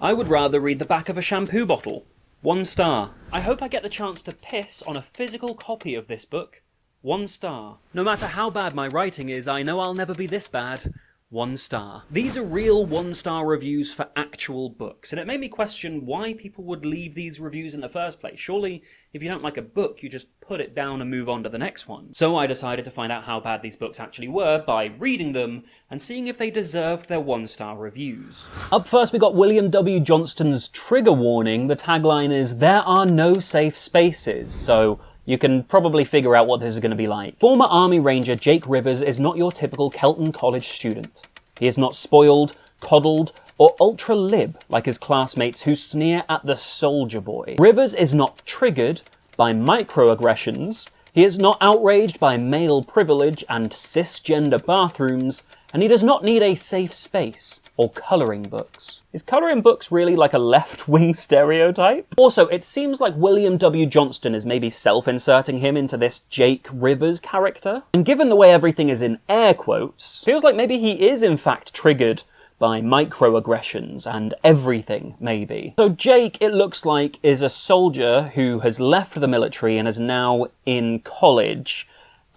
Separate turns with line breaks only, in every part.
I would rather read the back of a shampoo bottle. 1 star. I hope I get the chance to piss on a physical copy of this book. 1 star. No matter how bad my writing is, I know I'll never be this bad. 1 star. These are real 1-star reviews for actual books, and it made me question why people would leave these reviews in the first place. Surely, if you don't like a book, you just put it down and move on to the next one. So I decided to find out how bad these books actually were by reading them and seeing if they deserved their 1-star reviews. Up first, we got William W. Johnstone's trigger warning. The tagline is, "There are no safe spaces," so you can probably figure out what this is going to be like. Former Army Ranger Jake Rivers is not your typical Kelton College student. He is not spoiled, coddled, or ultra-lib like his classmates who sneer at the soldier boy. Rivers is not triggered by microaggressions, he is not outraged by male privilege and cisgender bathrooms, and he does not need a safe space or colouring books. Is colouring books really like a left-wing stereotype? Also, it seems like William W. Johnstone is maybe self-inserting him into this Jake Rivers character. And given the way everything is in air quotes, feels like maybe he is in fact triggered by microaggressions and everything, maybe. So Jake, it looks like, is a soldier who has left the military and is now in college.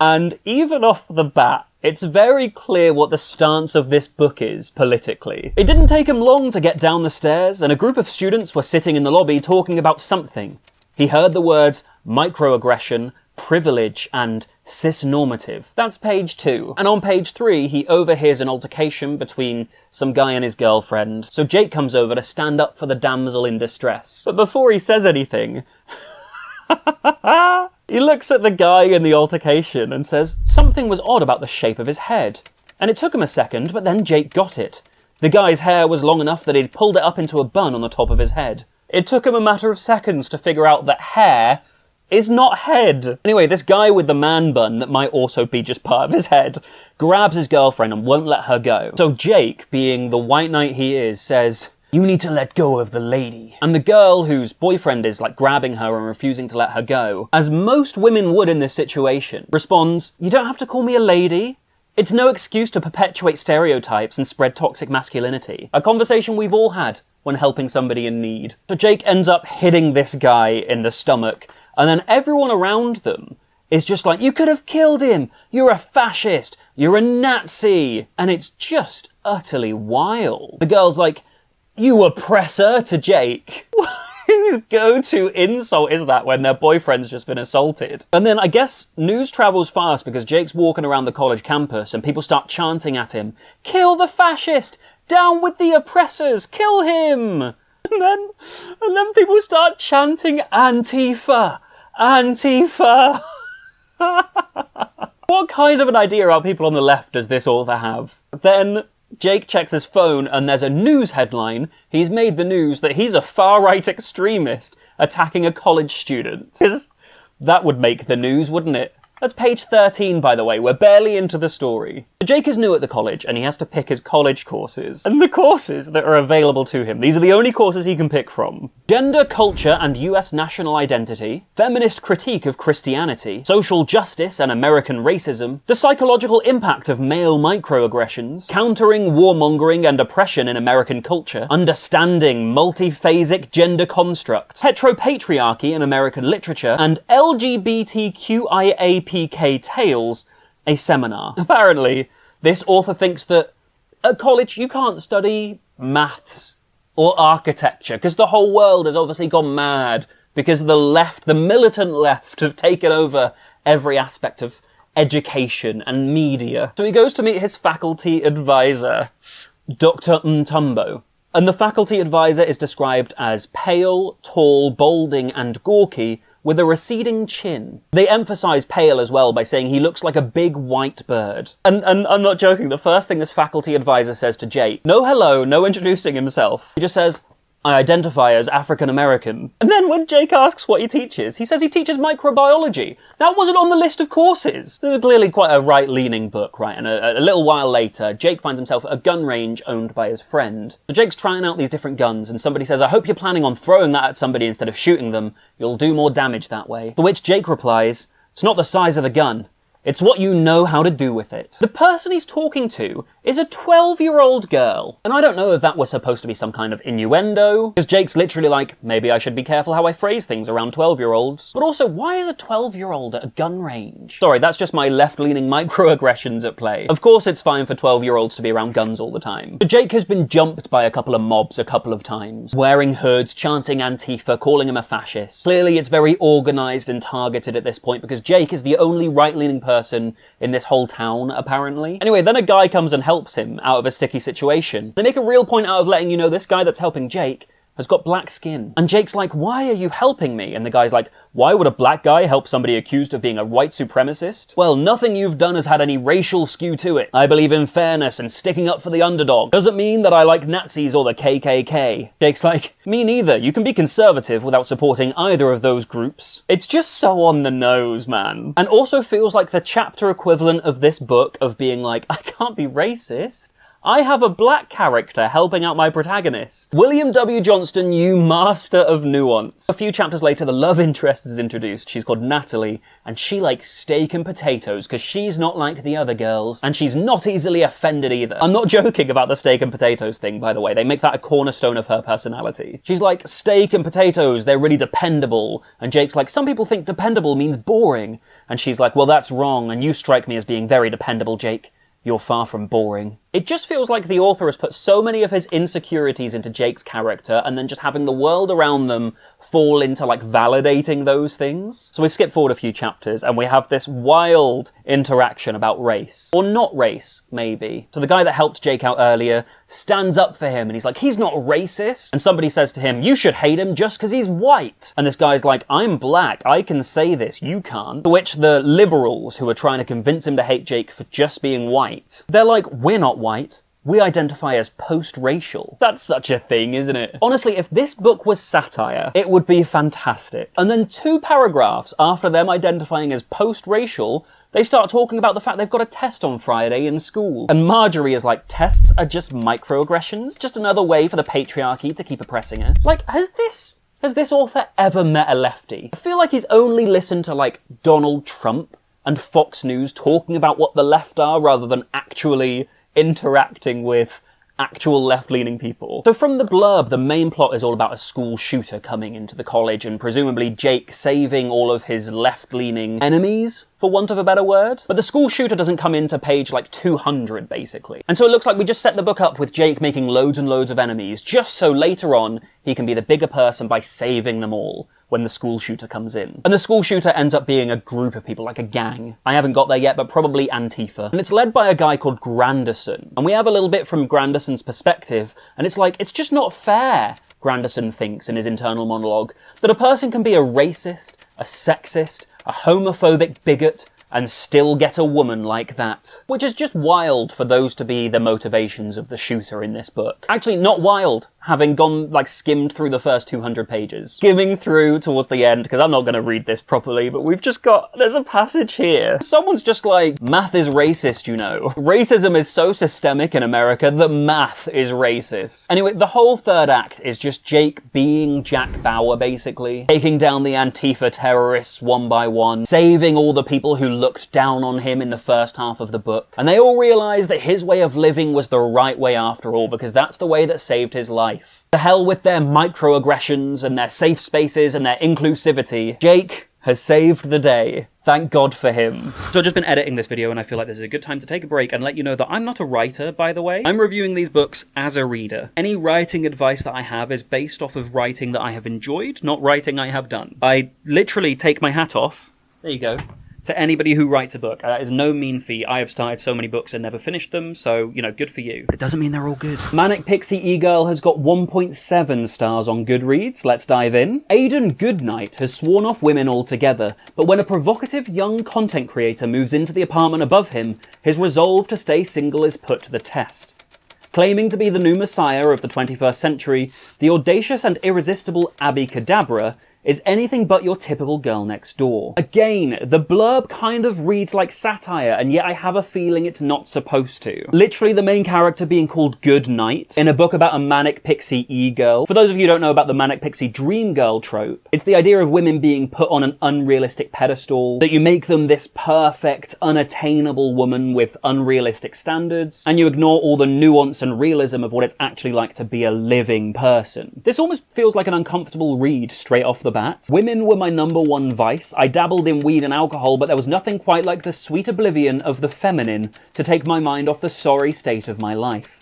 And even off the bat, it's very clear what the stance of this book is politically. It didn't take him long to get down the stairs, and a group of students were sitting in the lobby talking about something. He heard the words microaggression, privilege, and cisnormative. That's page 2. And on page 3, he overhears an altercation between some guy and his girlfriend. So Jake comes over to stand up for the damsel in distress. But before he says anything, he looks at the guy in the altercation and says something was odd about the shape of his head. And it took him a second, but then Jake got it. The guy's hair was long enough that he'd pulled it up into a bun on the top of his head. It took him a matter of seconds to figure out that hair is not head. Anyway, this guy with the man bun that might also be just part of his head grabs his girlfriend and won't let her go. So Jake, being the white knight he is, says, "You need to let go of the lady." And the girl, whose boyfriend is like grabbing her and refusing to let her go, as most women would in this situation, responds, "You don't have to call me a lady. It's no excuse to perpetuate stereotypes and spread toxic masculinity." A conversation we've all had when helping somebody in need. So Jake ends up hitting this guy in the stomach, and then everyone around them is just like, "You could have killed him. You're a fascist. You're a Nazi." And it's just utterly wild. The girl's like, "You oppressor," to Jake. Whose go-to insult is that when their boyfriend's just been assaulted? And then I guess news travels fast because Jake's walking around the college campus and people start chanting at him, "Kill the fascist! Down with the oppressors! Kill him!" And then people start chanting, "Antifa! Antifa!" What kind of an idea about people on the left does this author have? Then Jake checks his phone and there's a news headline. He's made the news that he's a far-right extremist attacking a college student. That would make the news, wouldn't it? That's page 13, by the way. We're barely into the story. So Jake is new at the college, and he has to pick his college courses. And the courses that are available to him, these are the only courses he can pick from: Gender, Culture and US National Identity, Feminist Critique of Christianity, Social Justice and American Racism, The Psychological Impact of Male Microaggressions, Countering Warmongering and Oppression in American Culture, Understanding Multiphasic Gender Constructs, Heteropatriarchy in American Literature, and LGBTQIAPK Tales, a seminar. Apparently, this author thinks that at college you can't study maths or architecture because the whole world has obviously gone mad because the left, the militant left, have taken over every aspect of education and media. So he goes to meet his faculty advisor, Dr. Mtumbo. And the faculty advisor is described as pale, tall, balding and gawky, with a receding chin. They emphasise pale as well by saying he looks like a big white bird. And I'm not joking, the first thing this faculty advisor says to Jake, no hello, no introducing himself. He just says, "I identify as African American." And then when Jake asks what he teaches, he says he teaches microbiology. That wasn't on the list of courses. This is clearly quite a right-leaning book, right? And a little while later, Jake finds himself at a gun range owned by his friend. So Jake's trying out these different guns, and somebody says, "I hope you're planning on throwing that at somebody instead of shooting them. You'll do more damage that way." To which Jake replies, "It's not the size of the gun. It's what you know how to do with it." The person he's talking to is a 12-year-old girl. And I don't know if that was supposed to be some kind of innuendo, because Jake's literally like, maybe I should be careful how I phrase things around 12-year-olds. But also, why is a 12-year-old at a gun range? Sorry, that's just my left-leaning microaggressions at play. Of course it's fine for 12-year-olds to be around guns all the time. But Jake has been jumped by a couple of mobs a couple of times, wearing hoods, chanting Antifa, calling him a fascist. Clearly it's very organised and targeted at this point, because Jake is the only right-leaning person in this whole town, apparently. Anyway, then a guy comes and helps him out of a sticky situation. They make a real point out of letting you know this guy that's helping Jake has got black skin. And Jake's like, why are you helping me? And the guy's like, why would a black guy help somebody accused of being a white supremacist? Well, nothing you've done has had any racial skew to it. I believe in fairness and sticking up for the underdog. Doesn't mean that I like Nazis or the KKK. Jake's like, me neither. You can be conservative without supporting either of those groups. It's just so on the nose, man. And also feels like the chapter equivalent of this book of being like, I can't be racist. I have a black character helping out my protagonist. William W. Johnstone, you master of nuance. A few chapters later, the love interest is introduced. She's called Natalie, and she likes steak and potatoes because she's not like the other girls, and she's not easily offended either. I'm not joking about the steak and potatoes thing, by the way. They make that a cornerstone of her personality. She's like, steak and potatoes, they're really dependable. And Jake's like, some people think dependable means boring. And she's like, well, that's wrong, and you strike me as being very dependable, Jake. You're far from boring. It just feels like the author has put so many of his insecurities into Jake's character and then just having the world around them fall into like validating those things. So we've skipped forward a few chapters and we have this wild interaction about race. Or not race, maybe. So the guy that helped Jake out earlier stands up for him and he's like, he's not racist. And somebody says to him, you should hate him just because he's white. And this guy's like, I'm black, I can say this, you can't. To which the liberals who are trying to convince him to hate Jake for just being white, they're like, we're not white. We identify as post-racial. That's such a thing, isn't it? Honestly, if this book was satire, it would be fantastic. And then 2 paragraphs after them identifying as post-racial, they start talking about the fact they've got a test on Friday in school. And Marjorie is like, tests are just microaggressions? Just another way for the patriarchy to keep oppressing us? Like, has this author ever met a lefty? I feel like he's only listened to, like, Donald Trump and Fox News talking about what the left are rather than actually interacting with actual left-leaning people. So from the blurb, the main plot is all about a school shooter coming into the college and presumably Jake saving all of his left-leaning enemies, for want of a better word. But the school shooter doesn't come into page like 200, basically. And so it looks like we just set the book up with Jake making loads and loads of enemies, just so later on he can be the bigger person by saving them all when the school shooter comes in. And the school shooter ends up being a group of people, like a gang. I haven't got there yet, but probably Antifa. And it's led by a guy called Granderson. And we have a little bit from Granderson's perspective, and it's like, it's just not fair, Granderson thinks in his internal monologue, that a person can be a racist, a sexist, a homophobic bigot, and still get a woman like that. Which is just wild for those to be the motivations of the shooter in this book. Actually, not wild, having gone, like, skimmed through the first 200 pages. Skimming through towards the end, because I'm not going to read this properly, but we've just got, there's a passage here. Someone's just like, math is racist, you know. Racism is so systemic in America that math is racist. Anyway, the whole third act is just Jake being Jack Bauer, basically. Taking down the Antifa terrorists one by one, saving all the people who looked down on him in the first half of the book. And they all realize that his way of living was the right way after all, because that's the way that saved his life. To hell with their microaggressions and their safe spaces and their inclusivity. Jake has saved the day. Thank God for him. So I've just been editing this video and I feel like this is a good time to take a break and let you know that I'm not a writer, by the way. I'm reviewing these books as a reader. Any writing advice that I have is based off of writing that I have enjoyed, not writing I have done. I literally take my hat off. There you go. To anybody who writes a book. That is no mean feat. I have started so many books and never finished them, so, you know, good for you. But it doesn't mean they're all good. Manic, Pixie, Egirl has got 1.7 stars on Goodreads. Let's dive in. Aidan Goodnight has sworn off women altogether, but when a provocative young content creator moves into the apartment above him, his resolve to stay single is put to the test. Claiming to be the new messiah of the 21st century, the audacious and irresistible Abby Cadabra is anything but your typical girl next door. Again, the blurb kind of reads like satire, and yet I have a feeling it's not supposed to. Literally the main character being called Good Night in a book about a manic pixie e-girl. For those of you who don't know about the manic pixie dream girl trope, it's the idea of women being put on an unrealistic pedestal, that you make them this perfect, unattainable woman with unrealistic standards, and you ignore all the nuance and realism of what it's actually like to be a living person. This almost feels like an uncomfortable read straight off the bat. Women were my #1 vice. I dabbled in weed and alcohol, but there was nothing quite like the sweet oblivion of the feminine to take my mind off the sorry state of my life.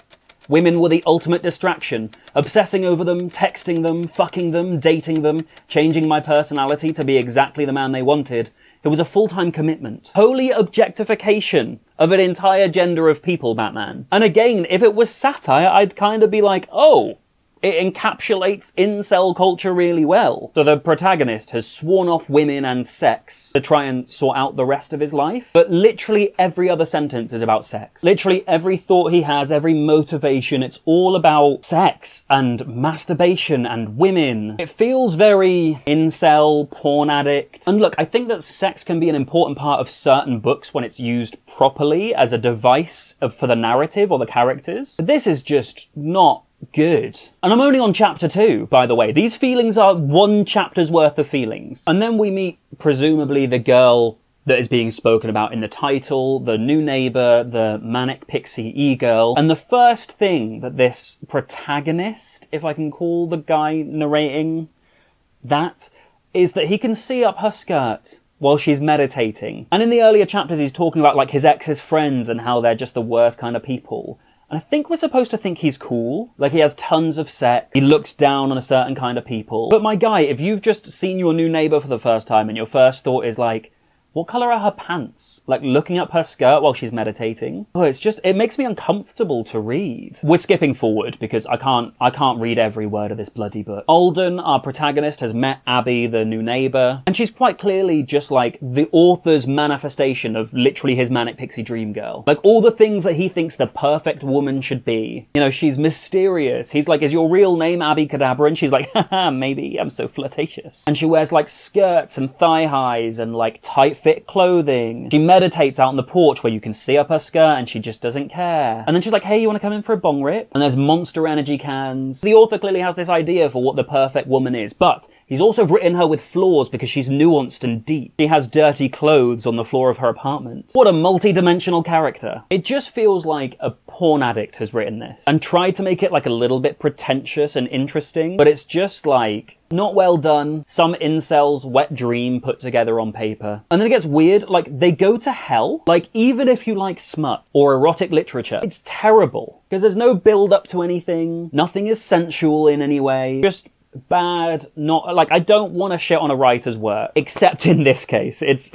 Women were the ultimate distraction, obsessing over them, texting them, fucking them, dating them, changing my personality to be exactly the man they wanted. It was a full-time commitment. Holy objectification of an entire gender of people, Batman. And again, if it was satire, I'd kind of be like, oh, it encapsulates incel culture really well. So the protagonist has sworn off women and sex to try and sort out the rest of his life, but literally every other sentence is about sex. Literally every thought he has, every motivation, it's all about sex and masturbation and women. It feels very incel, porn addict. And look, I think that sex can be an important part of certain books when it's used properly as a device for the narrative or the characters. But this is just not good. And I'm only on chapter 2, by the way. These feelings are 1 chapter's worth of feelings. And then we meet, presumably, the girl that is being spoken about in the title, the new neighbour, the manic pixie e-girl. And the first thing that this protagonist, if I can call the guy narrating that, is that he can see up her skirt while she's meditating. And in the earlier chapters, he's talking about like his ex's friends and how they're just the worst kind of people. And I think we're supposed to think he's cool. Like, he has tons of sex. He looks down on a certain kind of people. But my guy, if you've just seen your new neighbour for the first time and your first thought is like, what colour are her pants? Like, looking up her skirt while she's meditating. Oh, it makes me uncomfortable to read. We're skipping forward because I can't read every word of this bloody book. Alden, our protagonist, has met Abby, the new neighbour, and she's quite clearly just like the author's manifestation of literally his manic pixie dream girl. Like, all the things that he thinks the perfect woman should be. You know, she's mysterious. He's like, is your real name Abby Cadabra? And she's like, haha, maybe, I'm so flirtatious. And she wears like skirts and thigh highs and like tight fit clothing. She meditates out on the porch where you can see up her skirt and she just doesn't care. And then she's like, hey, you want to come in for a bong rip? And there's Monster Energy cans. The author clearly has this idea for what the perfect woman is, but he's also written her with flaws because she's nuanced and deep. She has dirty clothes on the floor of her apartment. What a multi-dimensional character. It just feels like a porn addict has written this and tried to make it like a little bit pretentious and interesting, but it's just like not well done. Some incel's wet dream put together on paper. And then it gets weird, like they go to hell. Like, even if you like smut or erotic literature, it's terrible because there's no build up to anything. Nothing is sensual in any way. Just bad, not like, I don't want to shit on a writer's work, except in this case. It's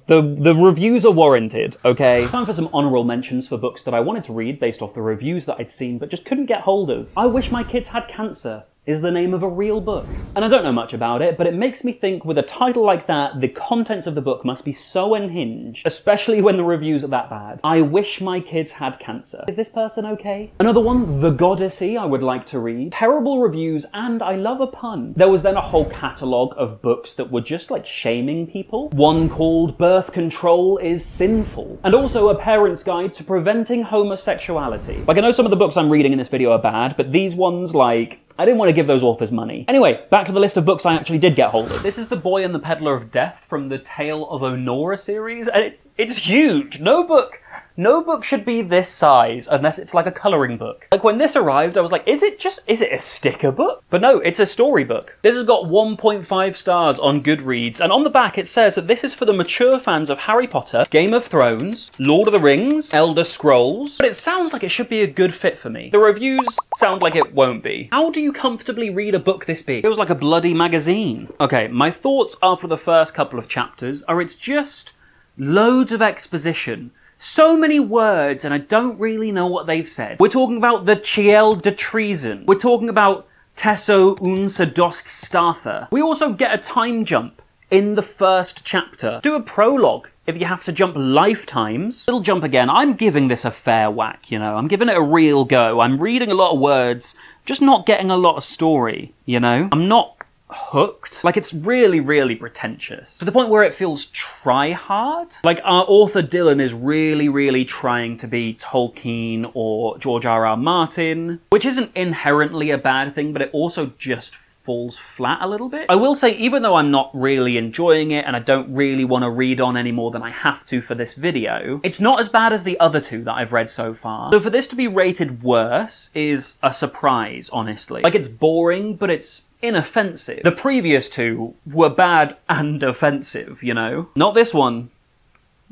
the reviews are warranted, okay? Time for some honourable mentions for books that I wanted to read based off the reviews that I'd seen but just couldn't get hold of. I Wish My Kids Had Cancer is the name of a real book. And I don't know much about it, but it makes me think with a title like that, the contents of the book must be so unhinged, especially when the reviews are that bad. I Wish My Kids Had Cancer. Is this person okay? Another one, The Goddessy, I would like to read. Terrible reviews, and I love a pun. There was then a whole catalogue of books that were just like shaming people. One called Birth Control is Sinful, and also A Parent's Guide to Preventing Homosexuality. Like, I know some of the books I'm reading in this video are bad, but these ones, like, I didn't want to give those authors money. Anyway, back to the list of books I actually did get hold of. This is The Boy and the Peddler of Death from the Tale of Honora series, and it's huge. No book should be this size unless it's like a colouring book. Like, when this arrived, I was like, is it a sticker book? But no, it's a storybook. This has got 1.5 stars on Goodreads, and on the back it says that this is for the mature fans of Harry Potter, Game of Thrones, Lord of the Rings, Elder Scrolls, but it sounds like it should be a good fit for me. The reviews sound like it won't be. How do you comfortably read a book this big? It feels like a bloody magazine. Okay, my thoughts after the first couple of chapters are it's just loads of exposition. So many words, and I don't really know what they've said. We're talking about the Ciel de Treason. We're talking about Tesso unsa dost Startha. We also get a time jump in the first chapter. Do a prologue if you have to jump lifetimes. Little jump again. I'm giving this a fair whack, you know. I'm giving it a real go. I'm reading a lot of words, just not getting a lot of story, you know. I'm not hooked. Like, it's really, really pretentious. To the point where it feels try-hard. Like, our author Dylan is really, really trying to be Tolkien or George R.R. Martin, which isn't inherently a bad thing, but it also just falls flat a little bit. I will say, even though I'm not really enjoying it and I don't really want to read on any more than I have to for this video, it's not as bad as the other two that I've read so far. So for this to be rated worse is a surprise, honestly. Like, it's boring, but it's inoffensive. The previous two were bad and offensive, you know? Not this one.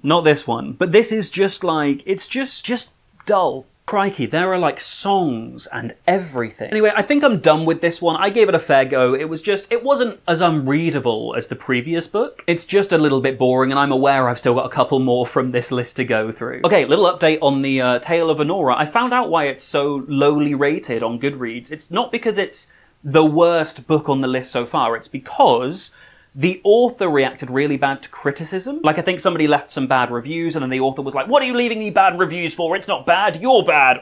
Not this one. But this is just like, it's just dull. Crikey, there are like songs and everything. Anyway, I think I'm done with this one. I gave it a fair go. It wasn't as unreadable as the previous book. It's just a little bit boring, and I'm aware I've still got a couple more from this list to go through. Okay, little update on the Tale of Honora. I found out why it's so lowly rated on Goodreads. It's not because it's the worst book on the list so far. It's because the author reacted really bad to criticism. Like, I think somebody left some bad reviews, and then the author was like, "What are you leaving me bad reviews for? It's not bad, you're bad."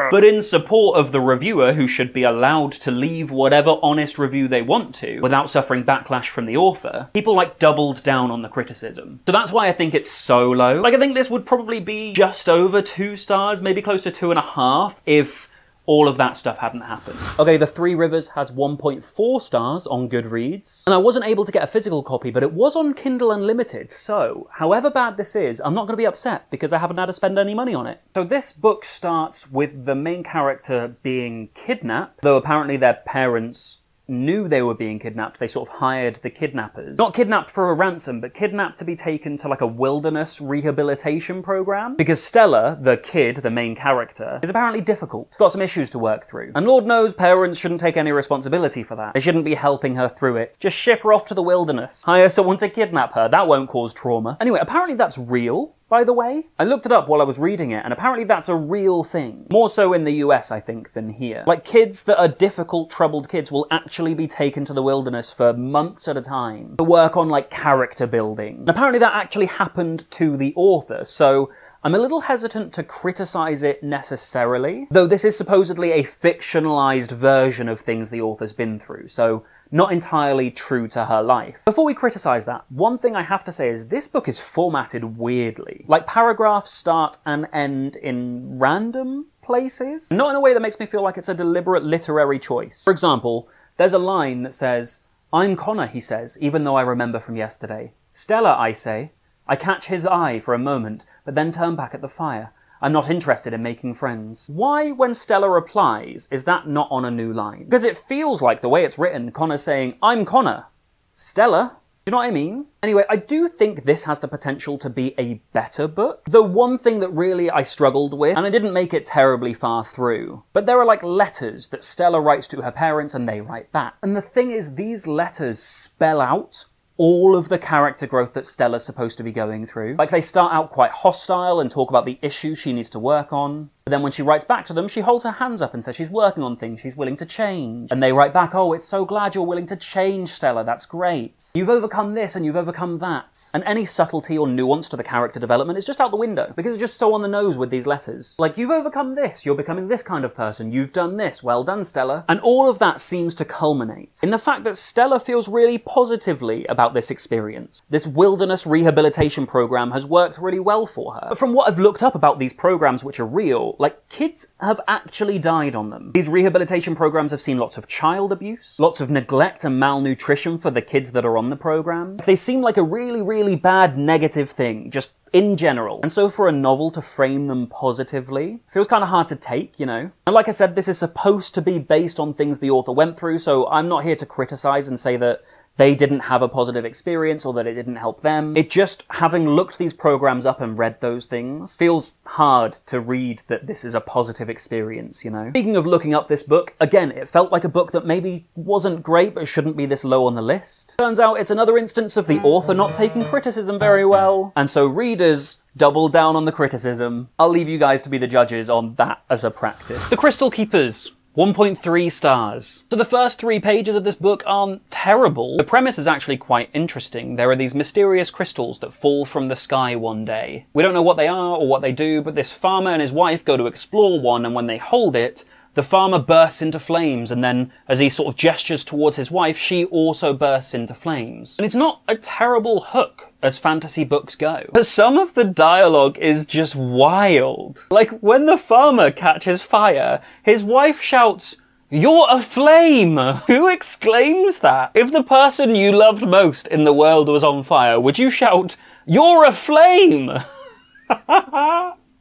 But in support of the reviewer, who should be allowed to leave whatever honest review they want to without suffering backlash from the author, people like doubled down on the criticism. So that's why I think it's so low. Like, I think this would probably be just over 2 stars, maybe close to 2.5, if all of that stuff hadn't happened. Okay, The Three Rivers has 1.4 stars on Goodreads, and I wasn't able to get a physical copy, but it was on Kindle Unlimited, so however bad this is, I'm not going to be upset because I haven't had to spend any money on it. So this book starts with the main character being kidnapped, though apparently their parents knew they were being kidnapped. They sort of hired the kidnappers. Not kidnapped for a ransom, but kidnapped to be taken to like a wilderness rehabilitation program. Because Stella, the kid, the main character, is apparently difficult. Got some issues to work through. And Lord knows parents shouldn't take any responsibility for that. They shouldn't be helping her through it. Just ship her off to the wilderness. Hire someone to kidnap her. That won't cause trauma. Anyway, apparently that's real. By the way, I looked it up while I was reading it, and apparently that's a real thing. More so in the US, I think, than here. Like, kids that are difficult, troubled kids will actually be taken to the wilderness for months at a time to work on, like, character building. And apparently that actually happened to the author, so I'm a little hesitant to criticize it necessarily, though this is supposedly a fictionalized version of things the author's been through, so not entirely true to her life. Before we criticize that, one thing I have to say is this book is formatted weirdly. Like, paragraphs start and end in random places, not in a way that makes me feel like it's a deliberate literary choice. For example, there's a line that says, "I'm Connor," he says, "even though I remember from yesterday. Stella, I say. I catch his eye for a moment, but then turn back at the fire. I'm not interested in making friends." Why, when Stella replies, is that not on a new line? Because it feels like, the way it's written, Connor's saying, "I'm Connor. Stella?" Do you know what I mean? Anyway, I do think this has the potential to be a better book. The one thing that really I struggled with, and I didn't make it terribly far through, but there are like letters that Stella writes to her parents and they write back. And the thing is, these letters spell out all of the character growth that Stella's supposed to be going through. Like, they start out quite hostile and talk about the issues she needs to work on. But then when she writes back to them, she holds her hands up and says she's working on things, she's willing to change. And they write back, "Oh, it's so glad you're willing to change, Stella, that's great. You've overcome this and you've overcome that." And any subtlety or nuance to the character development is just out the window, because it's just so on the nose with these letters. Like, "You've overcome this, you're becoming this kind of person, you've done this, well done, Stella." And all of that seems to culminate in the fact that Stella feels really positively about this experience. This wilderness rehabilitation program has worked really well for her. But from what I've looked up about these programs which are real, like, kids have actually died on them. These rehabilitation programs have seen lots of child abuse, lots of neglect and malnutrition for the kids that are on the program. They seem like a really, really bad negative thing, just in general. And so for a novel to frame them positively feels kind of hard to take, you know? And like I said, this is supposed to be based on things the author went through, so I'm not here to criticize and say that they didn't have a positive experience or that it didn't help them. It just, having looked these programs up and read those things, feels hard to read that this is a positive experience, you know? Speaking of looking up this book, again, it felt like a book that maybe wasn't great but shouldn't be this low on the list. Turns out it's another instance of the author not taking criticism very well, and so readers double down on the criticism. I'll leave you guys to be the judges on that as a practice. The Crystal Keepers. 1.3 stars. So the first 3 pages of this book aren't terrible. The premise is actually quite interesting. There are these mysterious crystals that fall from the sky one day. We don't know what they are or what they do, but this farmer and his wife go to explore one, and when they hold it, the farmer bursts into flames, and then as he sort of gestures towards his wife, she also bursts into flames. And it's not a terrible hook as fantasy books go. But some of the dialogue is just wild. Like, when the farmer catches fire, his wife shouts, "You're a flame!" Who exclaims that? If the person you loved most in the world was on fire, would you shout, "You're a flame"?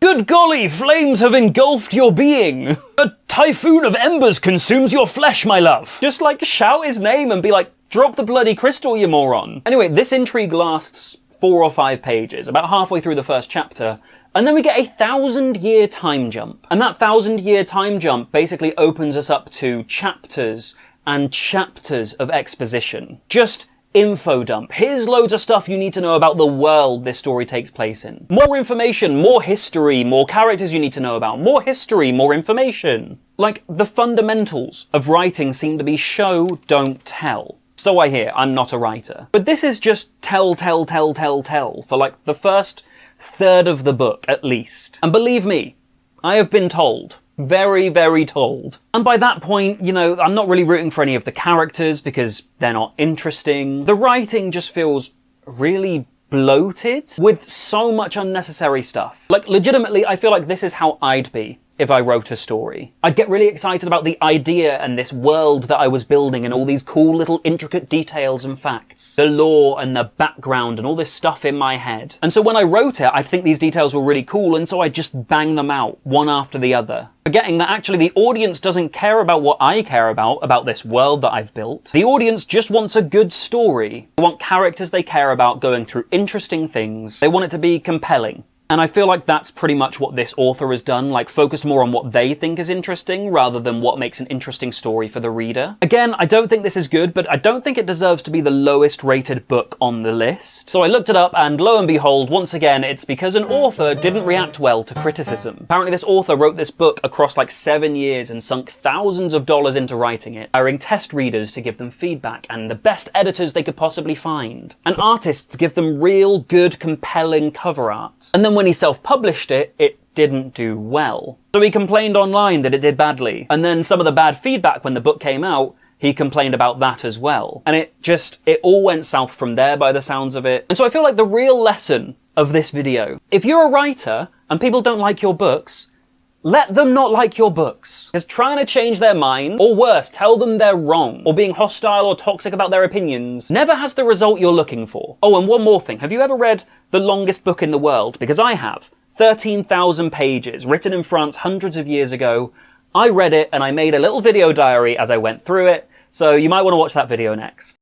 Good golly, flames have engulfed your being. A typhoon of embers consumes your flesh, my love. Just like shout his name and be like, drop the bloody crystal, you moron. Anyway, this intrigue lasts 4 or 5 pages, about halfway through the first chapter, and then we get a 1,000-year time jump. And that 1,000-year time jump basically opens us up to chapters and chapters of exposition. Just info dump. Here's loads of stuff you need to know about the world this story takes place in. More information, more history, more characters you need to know about. More history, more information. Like, the fundamentals of writing seem to be show, don't tell. So I hear, I'm not a writer. But this is just tell for like the first third of the book, at least. And believe me, I have been told. Very, very told. And by that point, you know, I'm not really rooting for any of the characters because they're not interesting. The writing just feels really bloated with so much unnecessary stuff. Like, legitimately, I feel like this is how I'd be if I wrote a story. I'd get really excited about the idea and this world that I was building and all these cool little intricate details and facts. The lore and the background and all this stuff in my head. And so when I wrote it, I'd think these details were really cool, and so I'd just bang them out, one after the other. Forgetting that actually the audience doesn't care about what I care about this world that I've built. The audience just wants a good story. They want characters they care about going through interesting things. They want it to be compelling. And I feel like that's pretty much what this author has done, like focused more on what they think is interesting rather than what makes an interesting story for the reader. Again, I don't think this is good, but I don't think it deserves to be the lowest rated book on the list. So I looked it up, and lo and behold, once again, it's because an author didn't react well to criticism. Apparently this author wrote this book across like 7 years and sunk thousands of dollars into writing it, hiring test readers to give them feedback, and the best editors they could possibly find, and artists to give them real, good, compelling cover art. And then when he self-published it, it didn't do well. So he complained online that it did badly. And then some of the bad feedback when the book came out, he complained about that as well. And it all went south from there by the sounds of it. And so I feel like the real lesson of this video, if you're a writer and people don't like your books, let them not like your books. Because trying to change their mind, or worse, tell them they're wrong, or being hostile or toxic about their opinions, never has the result you're looking for. Oh, and one more thing. Have you ever read the longest book in the world? Because I have. 13,000 pages, written in France hundreds of years ago. I read it and I made a little video diary as I went through it, so you might want to watch that video next.